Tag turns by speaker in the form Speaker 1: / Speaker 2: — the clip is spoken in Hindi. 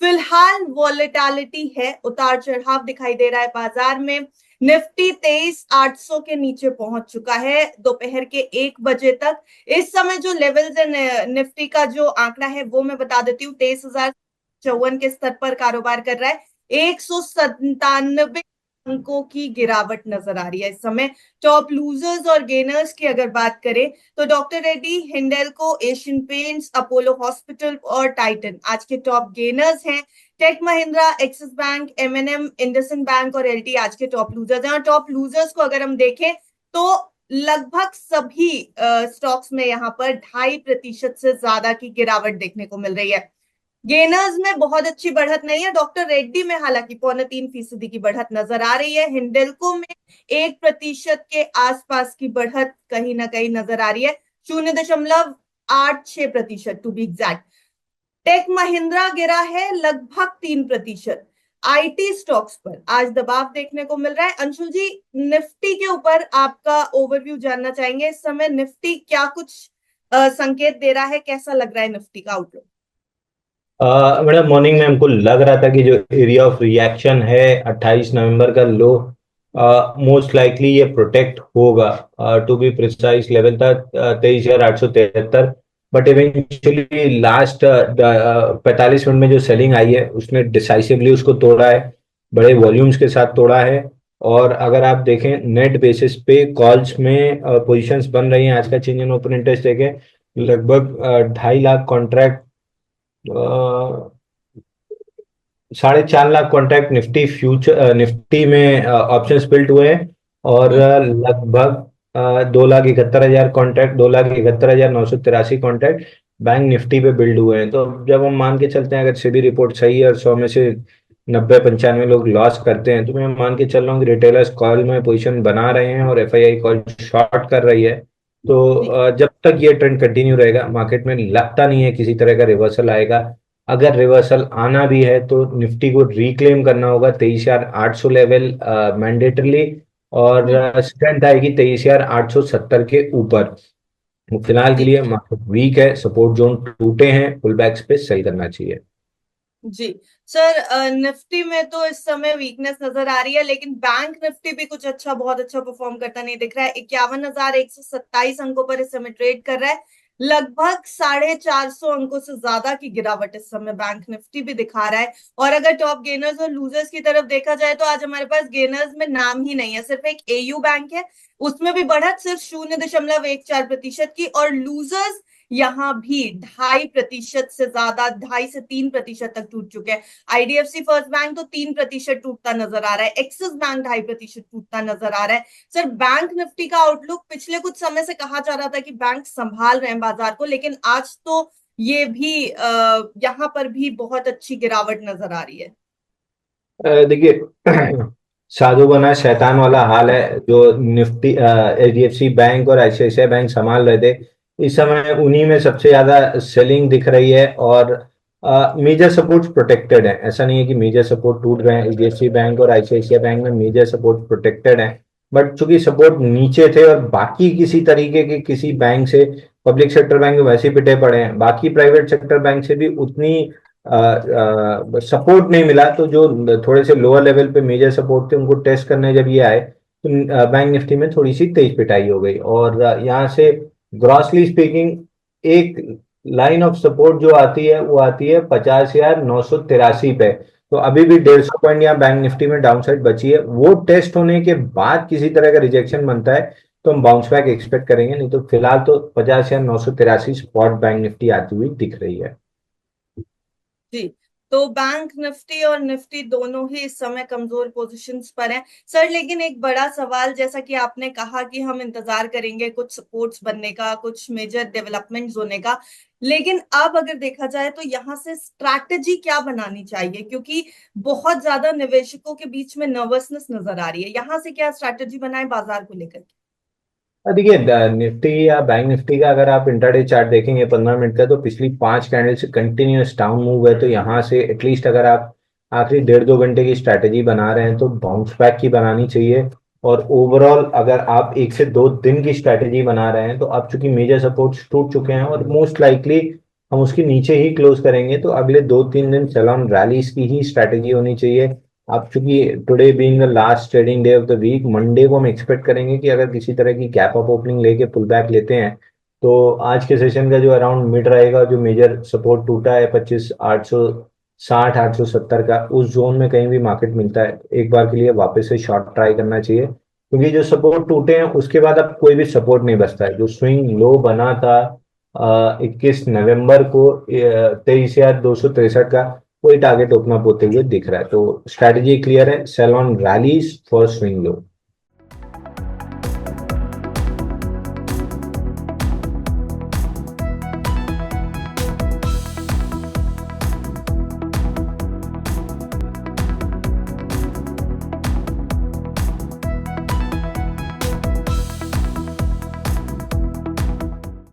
Speaker 1: फिलहाल वॉलेटिलिटी है, उतार चढ़ाव दिखाई दे रहा है बाजार में। निफ्टी 23,800 के नीचे पहुंच चुका है दोपहर के 1 बजे तक। इस समय जो लेवल्स है निफ्टी का, जो आंकड़ा है वो मैं बता देती हूँ, 23,054 के स्तर पर कारोबार कर रहा है। 197 अंकों की गिरावट नजर आ रही है इस समय। टॉप लूजर्स और गेनर्स की अगर बात करें तो doctor Reddy, Hindalco, Asian Paints, Apollo Hospital और टाइटन आज के टॉप गेनर्स हैं। Tech Mahindra, Axis Bank, MNM, IndusInd Bank और एलटी आज के टॉप लूजर्स हैं। और टॉप लूजर्स को अगर हम देखें तो लगभग सभी स्टॉक्स में यहाँ पर 2.5% से ज्यादा की गिरावट देखने को मिल रही है। गेनर्स में बहुत अच्छी बढ़त नहीं है। डॉक्टर रेड्डी में हालांकि 0.25% की बढ़त नजर आ रही है। हिंडेल्को में 1% के आसपास की बढ़त कहीं ना कहीं नजर आ रही है, 0.86% to be exact. Tech Mahindra गिरा है लगभग 3%। आईटी स्टॉक्स पर आज दबाव देखने को मिल रहा है। अंशुल जी, निफ्टी के ऊपर आपका ओवरव्यू जानना चाहेंगे। इस समय निफ्टी क्या कुछ संकेत दे रहा है, कैसा लग रहा है निफ्टी का आउटलुक?
Speaker 2: मैडम, मॉर्निंग में हमको लग रहा था कि जो एरिया ऑफ रिएक्शन है 28 नवंबर का लो, मोस्ट लाइकली ये प्रोटेक्ट होगा। टू बी प्रिसाइज लेवल था 23,873। बट इवेंचुअली लास्ट 45 मिनट में जो सेलिंग आई है उसने डिसाइसिवली उसको तोड़ा है, बड़े वॉल्यूम्स के साथ तोड़ा है। और अगर आप देखें नेट बेसिस पे कॉल्स में पोजीशंस बन रही हैं, आज का चेंज इन ओपन इंटरेस्ट देखें, लगभग 2.5 lakh contract, 4.5 lakh contract Nifty future Nifty में ऑप्शंस बिल्ट हुए हैं। और लगभग 2,71,000 कॉन्ट्रैक्ट, 2,71,983 कॉन्ट्रैक्ट बैंक निफ्टी पे बिल्ड हुए हैं। तो जब हम मान के चलते हैं अगर सेबी रिपोर्ट सही है और 100 में से 90-95 लोग लॉस करते हैं, तो मैं मान के चल रहा हूँ कि रिटेलर्स कॉल में पोजीशन बना रहे हैं और एफआईआई कॉल शॉर्ट कर रही है। तो जब तक ये ट्रेंड कंटिन्यू रहेगा, मार्केट में लगता नहीं है किसी तरह का रिवर्सल आएगा। अगर रिवर्सल आना भी है तो निफ्टी को रिक्लेम करना होगा 23,800 लेवल मैंडेटरली, और स्ट्रेंथ आएगी 23,870 के ऊपर। तो फिलहाल के
Speaker 1: जी
Speaker 2: लिए मार्केट वीक है, सपोर्ट जोन टूटे हैं, पुल बैक्स पे सही करना चाहिए।
Speaker 1: जी सर, निफ्टी में तो इस समय वीकनेस नजर आ रही है, लेकिन बैंक निफ्टी भी कुछ अच्छा, बहुत अच्छा परफॉर्म करता नहीं दिख रहा है। 51,127 अंकों पर इस समय ट्रेड कर रहा है। लगभग 450 अंकों से ज्यादा की गिरावट इस समय बैंक निफ्टी भी दिखा रहा है। और अगर टॉप गेनर्स और लूजर्स की तरफ देखा जाए तो आज हमारे पास गेनर्स में नाम ही नहीं है, सिर्फ एक एयू बैंक है, उसमें भी बढ़त सिर्फ 0.14% की। और लूजर्स यहाँ भी 2.5% से ज्यादा, 2.5 से 3% तक टूट चुके हैं। आईडीएफसी फर्स्ट बैंक तो 3% टूटता नजर आ रहा है, एक्सिस बैंक 2.5% टूटता नजर आ रहा है। सर, बैंक निफ्टी का आउटलुक पिछले कुछ समय से कहा जा रहा था कि बैंक संभाल रहे हैं बाजार को, लेकिन आज तो ये भी यहाँ पर भी बहुत अच्छी गिरावट नजर आ रही है।
Speaker 2: देखिए साधु बना शैतान वाला हाल है। जो निफ्टी एचडीएफसी बैंक और आईसीआईसीआई बैंक संभाल रहे थे, इस समय उन्हीं में सबसे ज्यादा सेलिंग दिख रही है। और मेजर सपोर्ट्स प्रोटेक्टेड है, ऐसा नहीं है कि मेजर सपोर्ट टूट गए हैं। एचडीएफसी बैंक और आईसीआईसीआई बैंक में मेजर सपोर्ट प्रोटेक्टेड है। बट चूंकि सपोर्ट नीचे थे और बाकी किसी तरीके के किसी बैंक से, पब्लिक सेक्टर बैंक वैसे ही पिटे पड़े हैं, बाकी प्राइवेट सेक्टर बैंक से भी उतनी सपोर्ट नहीं मिला। तो जो थोड़े से लोअर लेवल पे मेजर सपोर्ट थे, उनको टेस्ट करने जब ये आए तो बैंक निफ्टी में थोड़ी सी तेज पिटाई हो गई। और यहाँ से ग्रॉसली स्पीकिंग एक लाइन ऑफ सपोर्ट जो आती है वो आती है 50,983 पे। तो अभी भी 150 पॉइंट यहाँ बैंक निफ्टी में डाउन साइड बची है। वो टेस्ट होने के बाद किसी तरह का रिजेक्शन बनता है तो हम बाउंस बैक एक्सपेक्ट करेंगे, नहीं तो फिलहाल तो 50,983 स्पॉट बैंक निफ्टी आती हुई दिख रही है।
Speaker 1: जी, तो बैंक निफ्टी और निफ्टी दोनों ही इस समय कमजोर पोजीशंस पर हैं सर। लेकिन एक बड़ा सवाल, जैसा कि आपने कहा कि हम इंतजार करेंगे कुछ सपोर्ट्स बनने का, कुछ मेजर डेवलपमेंट्स होने का, लेकिन अब अगर देखा जाए तो यहाँ से स्ट्रैटेजी क्या बनानी चाहिए? क्योंकि बहुत ज्यादा निवेशकों के बीच में नर्वसनेस नजर आ रही है। यहाँ से क्या स्ट्रैटेजी बनाए बाजार को लेकर?
Speaker 2: देखिए निफ्टी या बैंक निफ्टी का अगर आप इंट्राडे चार्ट देखेंगे 15 मिनट का, तो पिछली 5 कैंडल से कंटिन्यूअस डाउन मूव है। तो यहाँ से एटलीस्ट अगर आप आखिरी 1.5-2 घंटे की स्ट्रैटेजी बना रहे हैं तो बाउंस बैक की बनानी चाहिए। और ओवरऑल अगर आप 1 से 2 दिन की स्ट्रैटेजी बना रहे हैं तो अब चूंकि मेजर सपोर्ट्स टूट चुके हैं और मोस्ट लाइकली हम उसके नीचे ही क्लोज करेंगे, तो अगले 2-3 दिन सेल ऑन रैलीज की ही स्ट्रैटेजी होनी चाहिए। अब चूंकि today being the last trading day of the week, Monday को हम एक्सपेक्ट करेंगे कि अगर किसी तरह की गैप अप ओपनिंग लेके पुल बैक लेते हैं, तो आज के सेशन का जो अराउंड मिड रहेगा, जो मेजर सपोर्ट टूटा है 25,860 870 का, उस जोन में कहीं भी मार्केट मिलता है, एक बार के लिए वापस से शॉर्ट ट्राई करना चाहिए। क्योंकि जो सपोर्ट टूटे हैं उसके बाद अब कोई भी सपोर्ट नहीं बचता है। जो स्विंग लो बना था 21 नवंबर को 23,263 का, वही टारगेट ओपन अप होते हुए दिख रहा है। तो स्ट्रैटेजी क्लियर है, sell on rallies for swing low.